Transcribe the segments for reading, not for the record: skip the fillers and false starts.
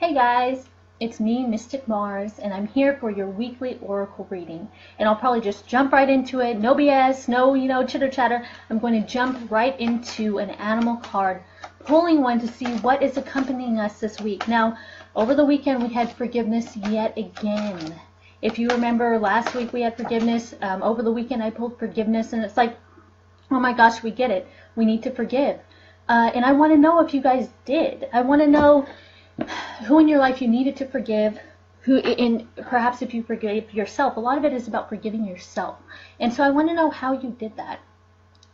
Hey guys, it's me, Mystic Mars, and I'm here for your weekly oracle reading. And I'll probably just jump right into it. No BS, no, chitter chatter. I'm going to jump right into an animal card, pulling one to see what is accompanying us this week. Now, over the weekend we had forgiveness yet again. If you remember, last week we had forgiveness. Over the weekend I pulled forgiveness, and it's like, oh my gosh, we get it. We need to forgive. And I want to know if you guys did. I want to know who in your life you needed to forgive, and perhaps if you forgave yourself. A lot of it is about forgiving yourself. And so I want to know how you did that.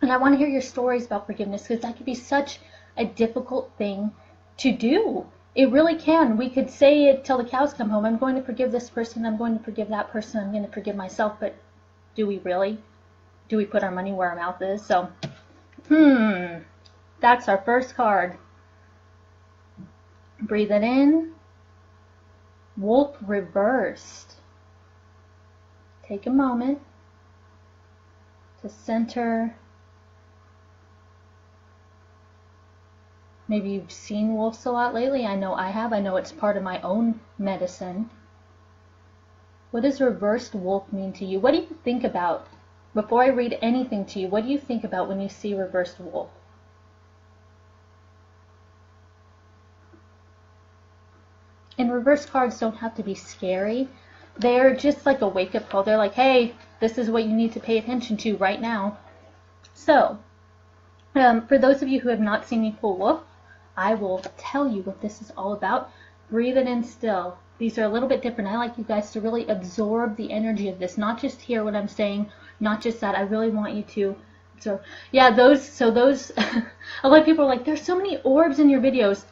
And I want to hear your stories about forgiveness, because that could be such a difficult thing to do. It really can. We could say it till the cows come home. I'm going to forgive this person. I'm going to forgive that person. I'm going to forgive myself. But do we really? Do we put our money where our mouth is? So, that's our first card. Breathe it in. Wolf reversed. Take a moment to center. Maybe you've seen wolves a lot lately. I know I have. I know it's part of my own medicine. What does reversed wolf mean to you? What do you think about? Before I read anything to you, what do you think about when you see reversed wolf? And reverse cards don't have to be scary. They're just like a wake-up call. They're like, hey, this is what you need to pay attention to right now. So, for those of you who have not seen me pull wolf, I will tell you what this is all about. Breathe it in still. These are a little bit different. I like you guys to really absorb the energy of this, not just hear what I'm saying, not just that. I really want you to. So, yeah, those, a lot of people are like, there's so many orbs in your videos.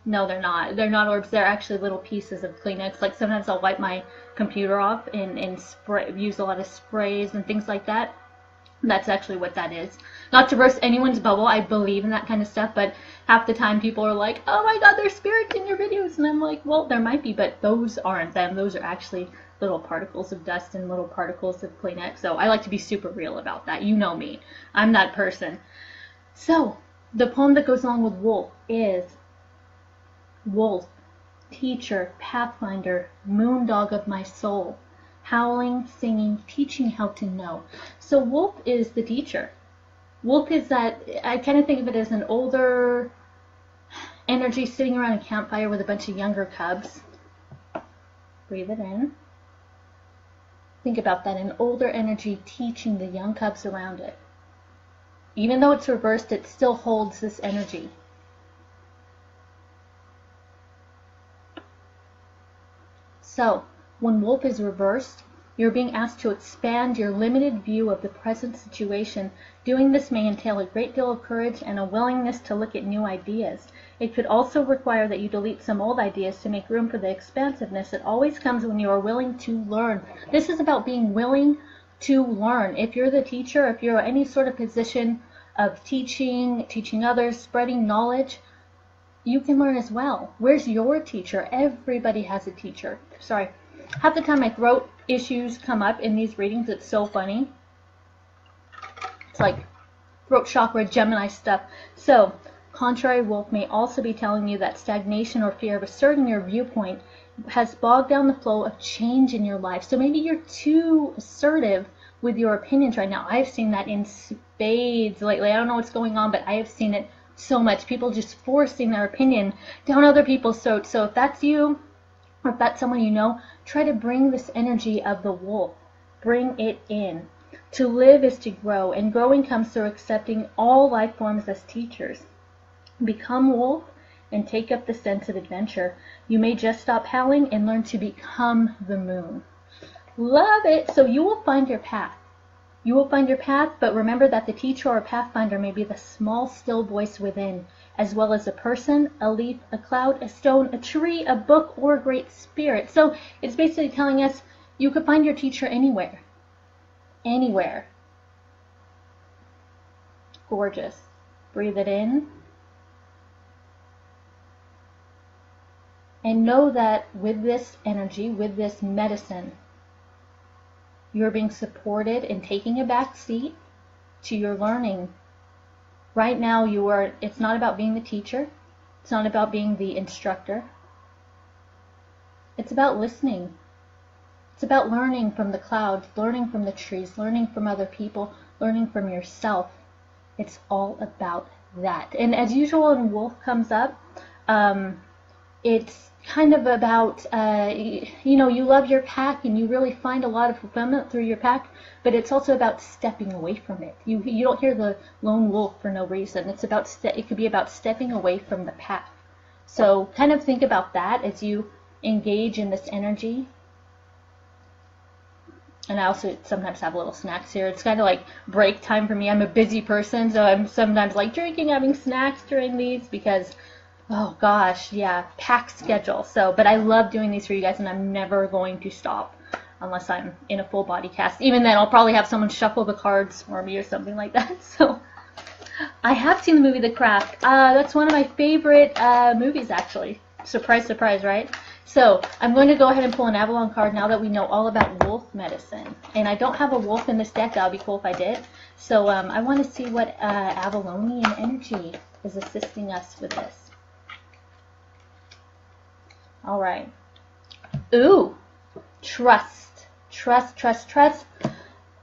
No, they're not. They're not orbs. They're actually little pieces of Kleenex. Like sometimes I'll wipe my computer off and use a lot of sprays and things like that. That's actually what that is. Not to burst anyone's bubble. I believe in that kind of stuff, but half the time people are like, oh my god, there's spirits in your videos. And I'm like, well, there might be, but those aren't them. Those are actually little particles of dust and little particles of Kleenex. So I like to be super real about that. You know me. I'm that person. So the poem that goes along with wolf is wolf, teacher, pathfinder, moondog of my soul, howling, singing, teaching how to know. So wolf is the teacher. Wolf is that, I kind of think of it as an older energy sitting around a campfire with a bunch of younger cubs. Breathe it in. Think about that, an older energy teaching the young cubs around it. Even though it's reversed, it still holds this energy. So, when wolf is reversed, you're being asked to expand your limited view of the present situation. Doing this may entail a great deal of courage and a willingness to look at new ideas. It could also require that you delete some old ideas to make room for the expansiveness that always comes when you are willing to learn. This is about being willing to learn. If you're the teacher, if you're any sort of position of teaching others, spreading knowledge, you can learn as well. Where's your teacher? Everybody has a teacher. Sorry. Half the time my throat issues come up in these readings. It's so funny. It's like throat chakra, Gemini stuff. So, contrary wolf may also be telling you that stagnation or fear of asserting your viewpoint has bogged down the flow of change in your life. So maybe you're too assertive with your opinions right now. I've seen that in spades lately. I don't know what's going on, but I have seen it so much. People just forcing their opinion down other people's throats. So if that's you, or if that's someone you know, try to bring this energy of the wolf. Bring it in. To live is to grow, and growing comes through accepting all life forms as teachers. Become wolf and take up the sense of adventure. You may just stop howling and learn to become the moon. Love it. So you will find your path. You will find your path, but remember that the teacher or pathfinder may be the small, still voice within, as well as a person, a leaf, a cloud, a stone, a tree, a book, or a great spirit. So it's basically telling us you could find your teacher anywhere. Anywhere. Gorgeous. Breathe it in. And know that with this energy, with this medicine, you're being supported and taking a back seat to your learning. Right now, it's not about being the teacher. It's not about being the instructor. It's about listening. It's about learning from the clouds, learning from the trees, learning from other people, learning from yourself. It's all about that. And as usual, when Wolf comes up, it's kind of about, you know, you love your pack and you really find a lot of fulfillment through your pack, but it's also about stepping away from it. You don't hear the lone wolf for no reason. It's about, it could be about stepping away from the pack. So kind of think about that as you engage in this energy. And I also sometimes have little snacks here. It's kind of like break time for me. I'm a busy person, so I'm sometimes like drinking, having snacks during these because, oh gosh, yeah, packed schedule. So, but I love doing these for you guys, and I'm never going to stop unless I'm in a full body cast. Even then, I'll probably have someone shuffle the cards for me or something like that. So, I have seen the movie The Craft. That's one of my favorite movies, actually. Surprise, surprise, right? So I'm going to go ahead and pull an Avalon card now that we know all about wolf medicine. And I don't have a wolf in this deck. That would be cool if I did. So I want to see what Avalonian energy is assisting us with this. All right. Ooh, trust. Trust, trust, trust.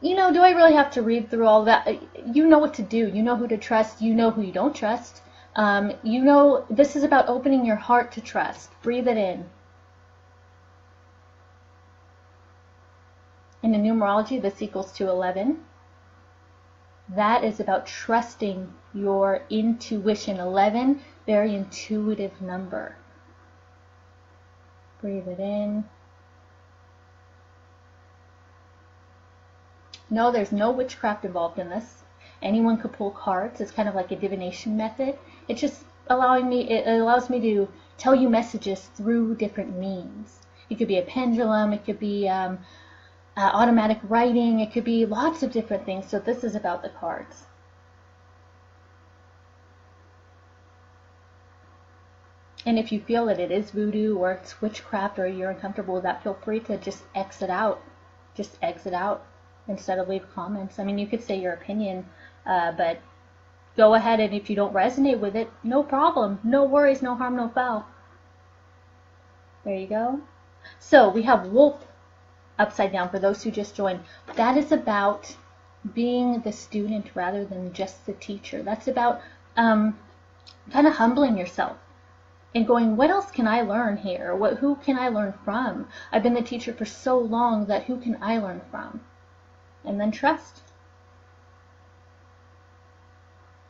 You know, do I really have to read through all that? You know what to do. You know who to trust. You know who you don't trust. You know, this is about opening your heart to trust. Breathe it in. In the numerology, this equals to 11. That is about trusting your intuition. 11, very intuitive number. Breathe it in. No, there's no witchcraft involved in this. Anyone could pull cards. It's kind of like a divination method. It's just allowing me, it allows me to tell you messages through different means. It could be a pendulum. It could be automatic writing. It could be lots of different things. So this is about the cards. And if you feel that it is voodoo or it's witchcraft or you're uncomfortable with that, feel free to just exit out. Just exit out instead of leave comments. I mean, you could say your opinion, but go ahead, and if you don't resonate with it, no problem. No worries, no harm, no foul. There you go. So we have wolf upside down for those who just joined. That is about being the student rather than just the teacher. That's about kind of humbling yourself and going, what else can I learn here? Who can I learn from? I've been the teacher for so long that who can I learn from? And then trust.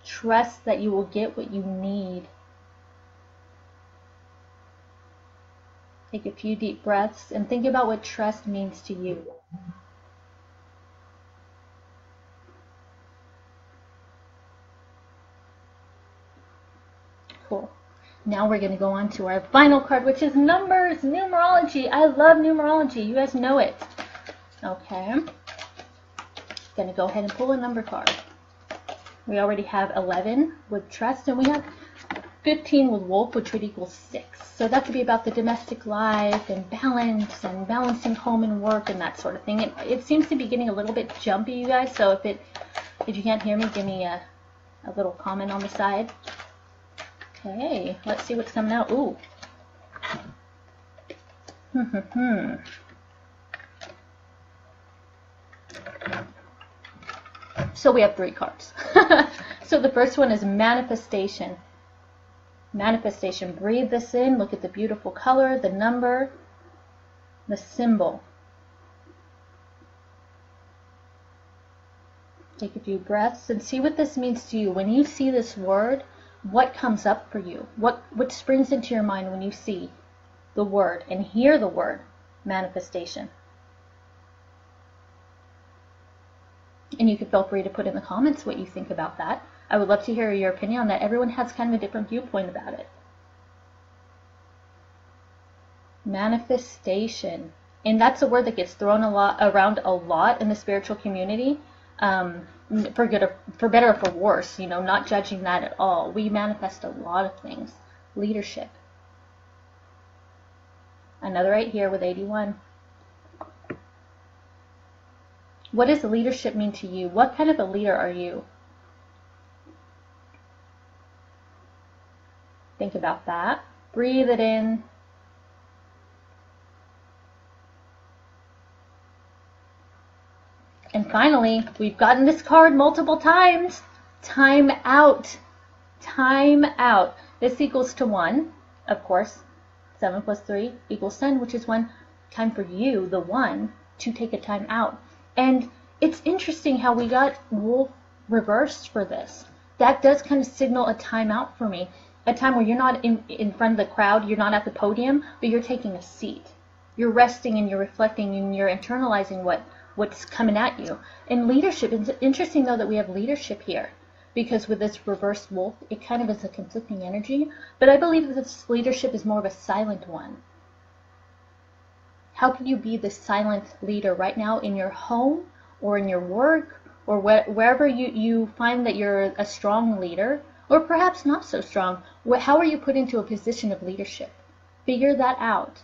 Trust that you will get what you need. Take a few deep breaths and think about what trust means to you. Cool. Now we're going to go on to our final card, which is numbers, numerology. I love numerology. You guys know it. Okay. Going to go ahead and pull a number card. We already have 11 with trust, and we have 15 with wolf, which would equal 6. So that could be about the domestic life and balance and balancing home and work and that sort of thing. It seems to be getting a little bit jumpy, you guys. So if you can't hear me, give me a little comment on the side. Okay, let's see what's coming out. Ooh. So we have 3 cards. So the first one is manifestation. Manifestation. Breathe this in. Look at the beautiful color, the number, the symbol. Take a few breaths and see what this means to you. When you see this word, what comes up for you? What springs into your mind when you see the word and hear the word manifestation? And you can feel free to put in the comments what you think about that. I would love to hear your opinion on that. Everyone has kind of a different viewpoint about it. Manifestation. And that's a word that gets thrown around a lot in the spiritual community. For better or for worse, you know, not judging that at all. We manifest a lot of things. Leadership. Another right here with 81. What does leadership mean to you? What kind of a leader are you? Think about that. Breathe it in. finally, we've gotten this card multiple times. Time out. Time out. This equals to 1, of course. 7 plus 3 equals 10, which is 1. Time for you, the 1, to take a time out. And it's interesting how we got wolf reversed for this. That does kind of signal a time out for me. A time where you're not in front of the crowd, you're not at the podium, but you're taking a seat. You're resting and you're reflecting and you're internalizing what's coming at you. And leadership, it's interesting though that we have leadership here, because with this reversed wolf, it kind of is a conflicting energy, but I believe that this leadership is more of a silent one. How can you be the silent leader right now in your home or in your work or wherever you find that you're a strong leader, or perhaps not so strong? How are you put into a position of leadership? Figure that out.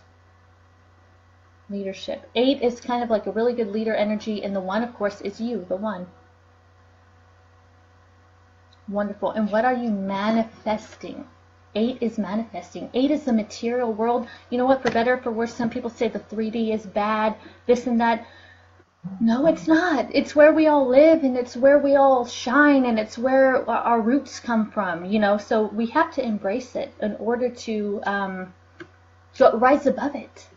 Leadership. 8 is kind of like a really good leader energy, and the 1, of course, is you, the 1. Wonderful. And what are you manifesting? 8 is manifesting. 8 is the material world. You know what? For better or for worse, some people say the 3D is bad, this and that. No, it's not. It's where we all live, and it's where we all shine, and it's where our roots come from, you know. So we have to embrace it in order to rise above it.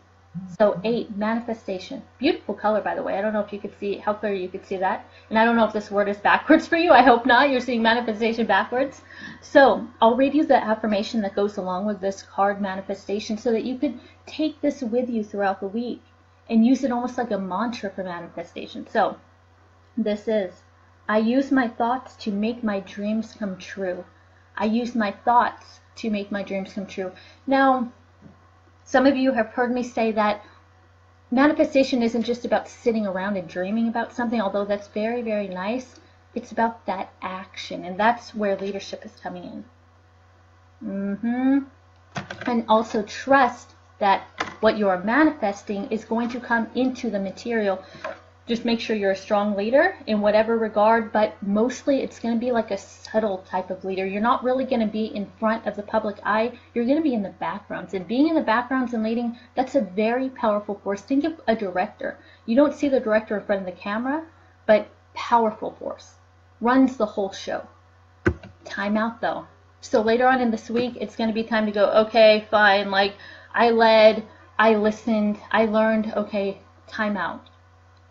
So 8, manifestation. Beautiful color, by the way. I don't know if you could see how clear you could see that. And I don't know if this word is backwards for you. I hope not. You're seeing manifestation backwards. So I'll read you the affirmation that goes along with this card manifestation so that you could take this with you throughout the week and use it almost like a mantra for manifestation. So this is, I use my thoughts to make my dreams come true. I use my thoughts to make my dreams come true. Now, some of you have heard me say that manifestation isn't just about sitting around and dreaming about something, although that's very, very nice. It's about that action, and that's where leadership is coming in. And also trust that what you are manifesting is going to come into the material. Just make sure you're a strong leader in whatever regard, but mostly it's going to be like a subtle type of leader. You're not really going to be in front of the public eye. You're going to be in the backgrounds. And being in the backgrounds and leading, that's a very powerful force. Think of a director. You don't see the director in front of the camera, but powerful force. Runs the whole show. Time out though. So later on in this week, it's going to be time to go, okay, fine, like I led, I listened, I learned, okay, time out.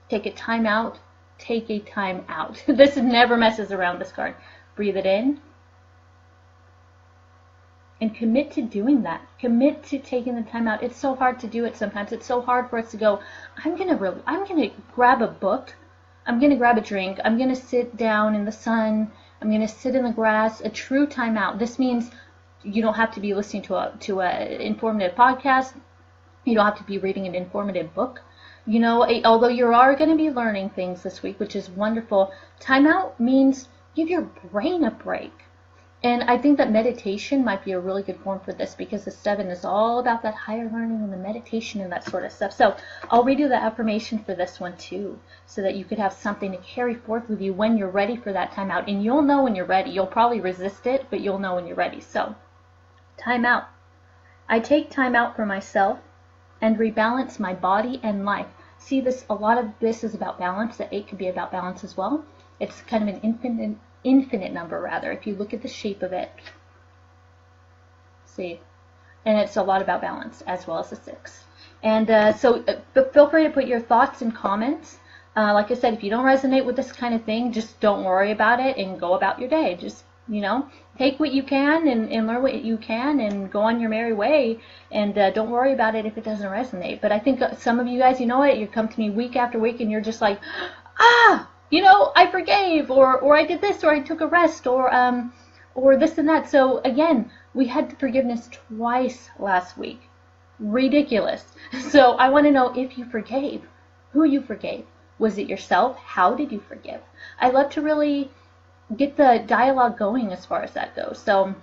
Take a time out. Take a time out. This never messes around, this card. Breathe it in. And commit to doing that. Commit to taking the time out. It's so hard to do it sometimes. It's so hard for us to go, I'm gonna grab a book. I'm gonna grab a drink. I'm gonna sit down in the sun. I'm gonna sit in the grass. A true time out. This means you don't have to be listening to a informative podcast. You don't have to be reading an informative book. You know, although you are going to be learning things this week, which is wonderful, time out means give your brain a break. And I think that meditation might be a really good form for this, because the 7 is all about that higher learning and the meditation and that sort of stuff. So I'll read you the affirmation for this one too, so that you could have something to carry forth with you when you're ready for that time out. And you'll know when you're ready. You'll probably resist it, but you'll know when you're ready. So, time out. I take time out for myself and rebalance my body and life. See, a lot of this is about balance. The 8 could be about balance as well. It's kind of an infinite number, rather, if you look at the shape of it. See, and it's a lot about balance as well as the 6. And so feel free to put your thoughts and comments. Like I said, if you don't resonate with this kind of thing, just don't worry about it and go about your day. Just, you know, take what you can and learn what you can and go on your merry way, and don't worry about it if it doesn't resonate. But I think some of you guys, you know what, you come to me week after week and you're just like, you know, I forgave, or I did this, or I took a rest, or this and that. So again, we had forgiveness twice last week. Ridiculous. So I want to know if you forgave, who you forgave. Was it yourself? How did you forgive? I love to really get the dialogue going as far as that goes. So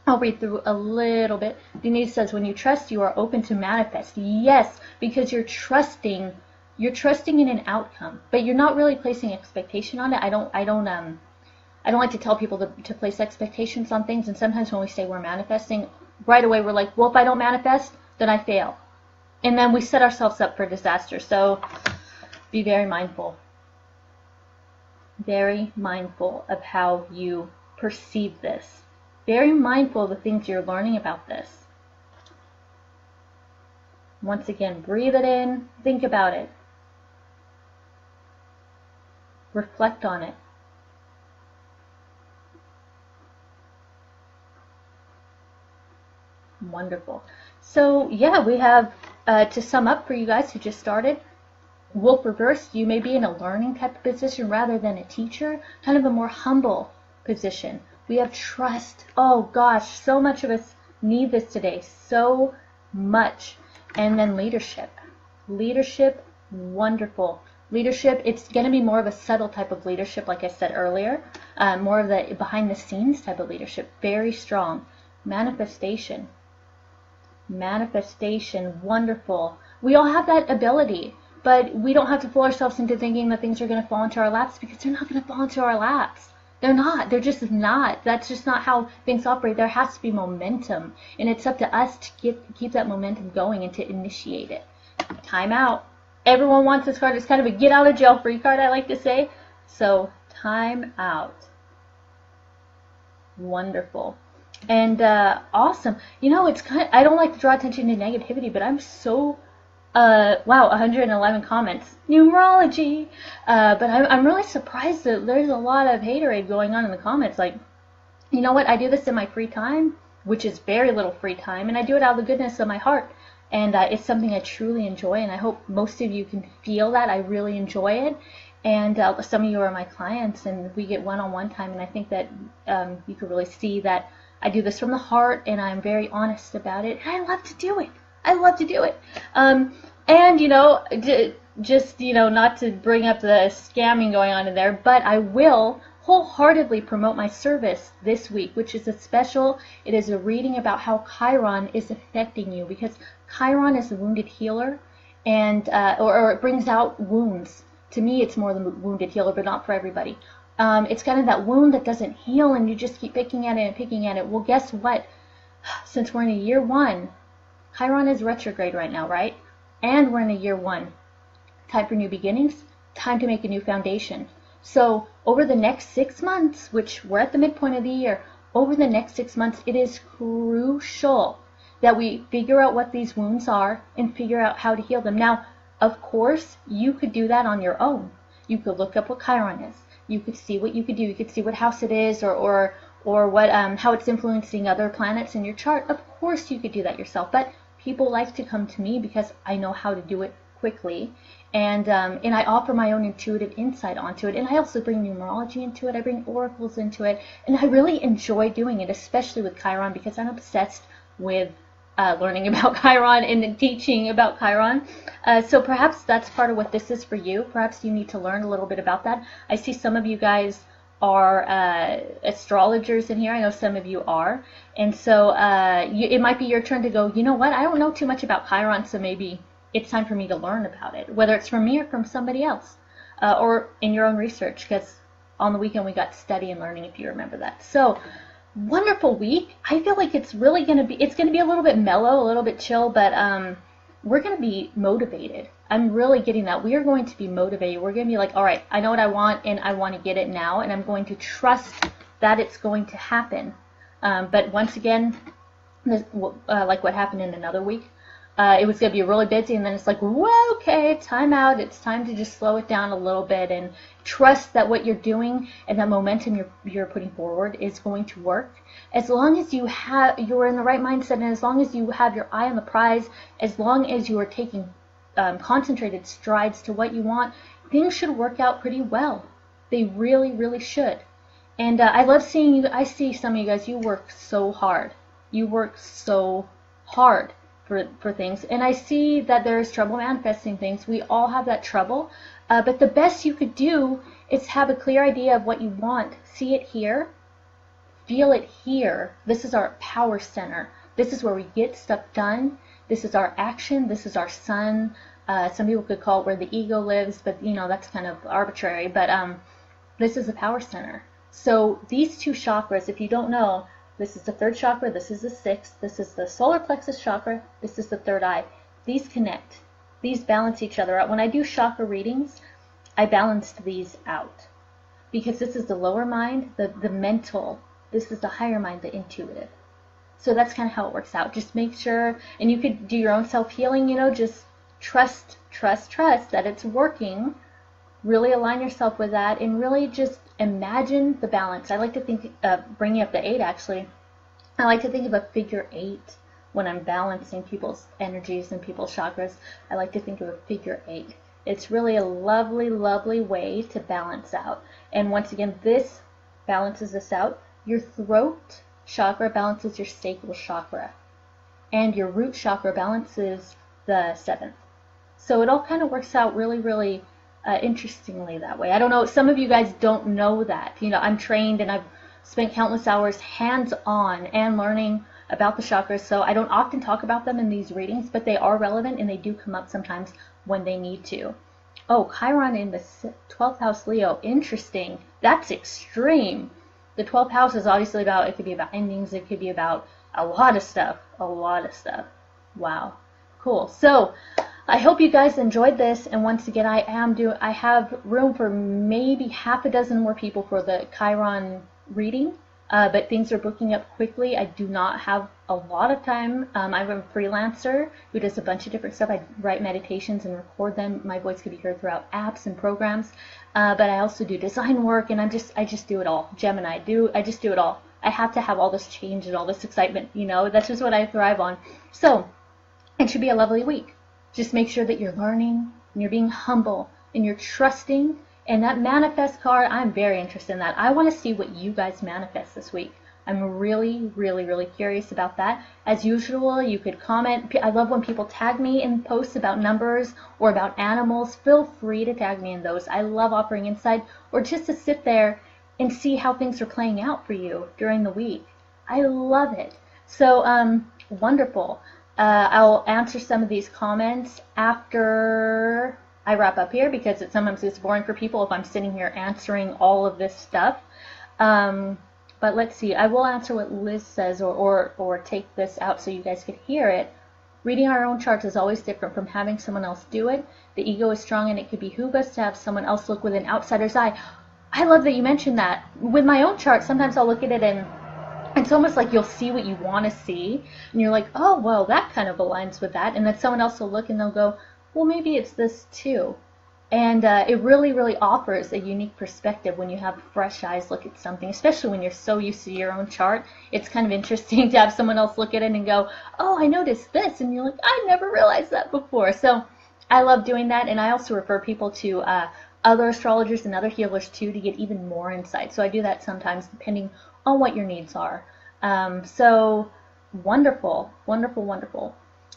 I'll read through a little bit. Denise says, when you trust, you are open to manifest. Yes, because you're trusting in an outcome, but you're not really placing expectation on it. I don't like to tell people to place expectations on things, and sometimes when we say we're manifesting, right away we're like, well, if I don't manifest, then I fail. And then we set ourselves up for disaster. So be very mindful. very mindful of how you perceive this. Very mindful of the things you're learning about this. Once again, breathe it in, think about it. Reflect on it. Wonderful. So yeah, we have, to sum up for you guys who just started, Wolf reversed, you may be in a learning type of position rather than a teacher, kind of a more humble position. We have trust. Oh gosh, so much of us need this today. So much. And then leadership. Leadership, wonderful. Leadership, it's going to be more of a subtle type of leadership, like I said earlier. More of the behind the scenes type of leadership. Very strong. Manifestation. Manifestation, wonderful. We all have that ability. But we don't have to fool ourselves into thinking that things are going to fall into our laps, because they're not going to fall into our laps. They're not. They're just not. That's just not how things operate. There has to be momentum. And it's up to us to keep that momentum going and to initiate it. Time out. Everyone wants this card. It's kind of a get out of jail free card, I like to say. So, time out. Wonderful. And awesome. You know, it's kind of, I don't like to draw attention to negativity, but I'm so... wow, 111 comments. Numerology. But I'm really surprised that there's a lot of haterade going on in the comments. Like, you know what? I do this in my free time, which is very little free time, and I do it out of the goodness of my heart. And it's something I truly enjoy, and I hope most of you can feel that. I really enjoy it. And some of you are my clients, and we get one-on-one time, and I think that you can really see that I do this from the heart, and I'm very honest about it, and I love to do it. I love to do it. And, you know, just, you know, not to bring up the scamming going on in there, but I will wholeheartedly promote my service this week, which is a special. It is a reading about how Chiron is affecting you, because Chiron is the wounded healer, and or it brings out wounds. To me, it's more the wounded healer, but not for everybody. It's kind of that wound that doesn't heal, and you just keep picking at it and picking at it. Well, guess what? Since we're in a year one, Chiron is retrograde right now, right? And we're in a year one. Time for new beginnings. Time to make a new foundation. So over the next 6 months, which we're at the midpoint of the year, over the next 6 months, it is crucial that we figure out what these wounds are and figure out how to heal them. Now, of course, you could do that on your own. You could look up what Chiron is. You could see what you could do. You could see what house it is, or what how it's influencing other planets in your chart. Of course, you could do that yourself. But people like to come to me because I know how to do it quickly, and I offer my own intuitive insight onto it, and I also bring numerology into it, I bring oracles into it, and I really enjoy doing it, especially with Chiron, because I'm obsessed with learning about Chiron and teaching about Chiron. So perhaps that's part of what this is for you. Perhaps you need to learn a little bit about that. I see some of you guys are astrologers in here. I know some of you are. And so it might be your turn to go, you know what, I don't know too much about Chiron, so maybe it's time for me to learn about it, whether it's from me or from somebody else, or in your own research, because on the weekend we got study and learning, if you remember that. So, wonderful week. I feel like it's really going to be, it's going to be a little bit mellow, a little bit chill, but we're going to be motivated. I'm really getting that. We are going to be motivated. We're going to be like, all right, I know what I want, and I want to get it now, and I'm going to trust that it's going to happen. But once again, this, like what happened in another week, it was going to be really busy, and then it's like, whoa, okay, time out. It's time to just slow it down a little bit and trust that what you're doing and that momentum you're putting forward is going to work. As long as you're in the right mindset, and as long as you have your eye on the prize, as long as you are taking concentrated strides to what you want, things should work out pretty well. They really, really should. And I love seeing you. I see some of you guys, you work so hard. You work so hard for things. And I see that there is trouble manifesting things. We all have that trouble. But the best you could do is have a clear idea of what you want. See it here. Feel it here. This is our power center. This is where we get stuff done. This is our action. This is our sun. Some people could call it where the ego lives, but you know, that's kind of arbitrary. But this is the power center. So these two chakras, if you don't know, this is the third chakra, this is the sixth, this is the solar plexus chakra, this is the third eye. These connect. These balance each other out. When I do chakra readings, I balance these out. because this is the lower mind, the mental. This is the higher mind, the intuitive. So that's kind of how it works out. Just make sure, and you could do your own self-healing, you know, just trust that it's working. Really align yourself with that, and really just imagine the balance. I like to think, bringing up the 8 actually, I like to think of a figure 8 when I'm balancing people's energies and people's chakras. I like to think of a figure 8. It's really a lovely, lovely way to balance out. And once again, this balances this out. Your throat chakra balances your sacral chakra, and your root chakra balances the 7th. So it all kind of works out really, really interestingly that way. I don't know, some of you guys don't know that. You know, I'm trained and I've spent countless hours hands-on and learning about the chakras, so I don't often talk about them in these readings, but they are relevant and they do come up sometimes when they need to. Oh, Chiron in the 12th house Leo. Interesting. That's extreme. The 12th house is obviously about, it could be about endings, it could be about a lot of stuff. A lot of stuff. Wow. Cool. So, I hope you guys enjoyed this, and once again, I have room for maybe half a dozen more people for the Chiron reading, but things are booking up quickly. I do not have a lot of time. I'm a freelancer who does a bunch of different stuff. I write meditations and record them. My voice can be heard throughout apps and programs, but I also do design work, and I just do it all. Gemini, I just do it all. I have to have all this change and all this excitement, you know, that's just what I thrive on. So, it should be a lovely week. Just make sure that you're learning, and you're being humble, and you're trusting. And that manifest card, I'm very interested in that. I want to see what you guys manifest this week. I'm really, really, really curious about that. As usual, you could comment. I love when people tag me in posts about numbers or about animals. Feel free to tag me in those. I love offering insight, or just to sit there and see how things are playing out for you during the week. I love it. So, wonderful. I'll answer some of these comments after I wrap up here, because sometimes it's boring for people if I'm sitting here answering all of this stuff. But let's see. I will answer what Liz says, or take this out so you guys could hear it. Reading our own charts is always different from having someone else do it. The ego is strong, and it could behoove us to have someone else look with an outsider's eye. I love that you mentioned that. With my own chart, sometimes I'll look at it and it's almost like you'll see what you want to see, and you're like, oh, well, that kind of aligns with that. And then someone else will look and they'll go, well, maybe it's this too. And it really, really offers a unique perspective when you have fresh eyes look at something, especially when you're so used to your own chart. It's kind of interesting to have someone else look at it and go, oh, I noticed this. And you're like, I never realized that before. So I love doing that. And I also refer people to other astrologers and other healers too, to get even more insight. So I do that sometimes depending on what your needs are. So wonderful, wonderful, wonderful.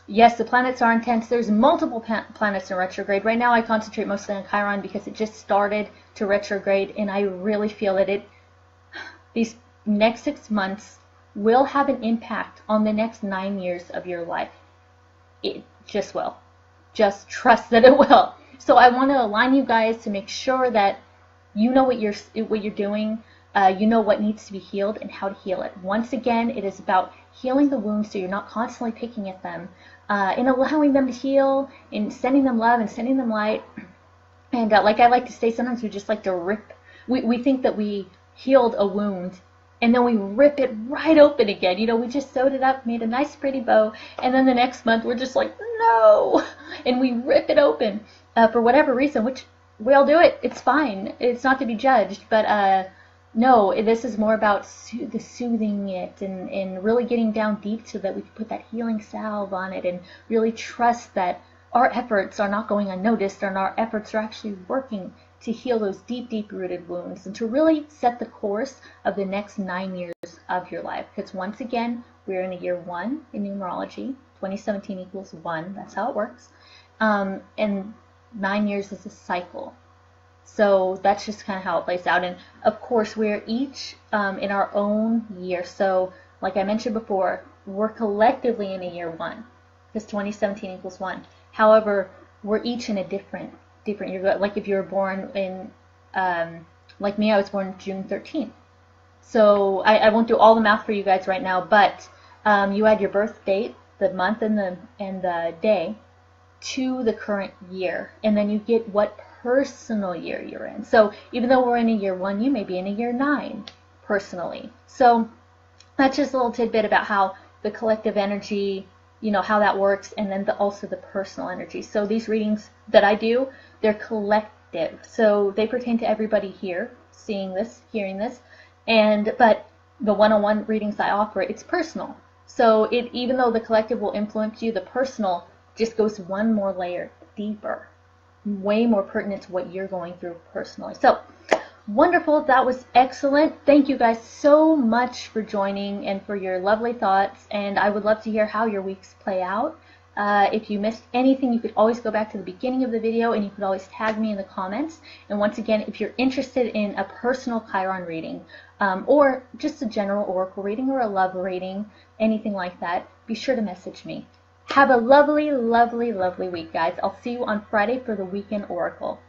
Yes, the planets are intense. There's multiple planets in retrograde. Right now I concentrate mostly on Chiron because it just started to retrograde, and I really feel that these next 6 months will have an impact on the next 9 years of your life. It just will. Just trust that it will. So I want to align you guys to make sure that you know what you're doing. You know what needs to be healed and how to heal it. Once again, it is about healing the wounds so you're not constantly picking at them, and allowing them to heal, and sending them love and sending them light. And like I like to say, sometimes we just like to rip. We think that we healed a wound, and then we rip it right open again. You know, we just sewed it up, made a nice pretty bow, and then the next month we're just like, no, and we rip it open for whatever reason, which we all do it. It's fine. It's not to be judged, but no, this is more about soothing it and really getting down deep so that we can put that healing salve on it and really trust that our efforts are not going unnoticed, and our efforts are actually working to heal those deep, deep-rooted wounds, and to really set the course of the next 9 years of your life. Because once again, we're in a year 1 in numerology. 2017 equals 1. That's how it works. And 9 years is a cycle. So that's just kind of how it plays out. And of course, we're each in our own year. So like I mentioned before, we're collectively in a year 1, because 2017 equals 1. However, we're each in a different year. Like if you were born in, like me, I was born June 13th. So I won't do all the math for you guys right now, but you add your birth date, the month and the day, to the current year, and then you get what personal year you're in. So even though we're in a year 1, you may be in a year 9 personally. So that's just a little tidbit about how the collective energy, how that works, and then also the personal energy. So these readings that I do, they're collective. So they pertain to everybody here, seeing this, hearing this, but the one-on-one readings I offer, it's personal. So even though the collective will influence you, the personal just goes one more layer deeper, way more pertinent to what you're going through personally. So wonderful. That was excellent. Thank you guys so much for joining and for your lovely thoughts. And I would love to hear how your weeks play out. If you missed anything, you could always go back to the beginning of the video, and you could always tag me in the comments. And once again, if you're interested in a personal Chiron reading, or just a general oracle reading or a love reading, anything like that, be sure to message me. Have a lovely, lovely, lovely week, guys. I'll see you on Friday for the weekend oracle.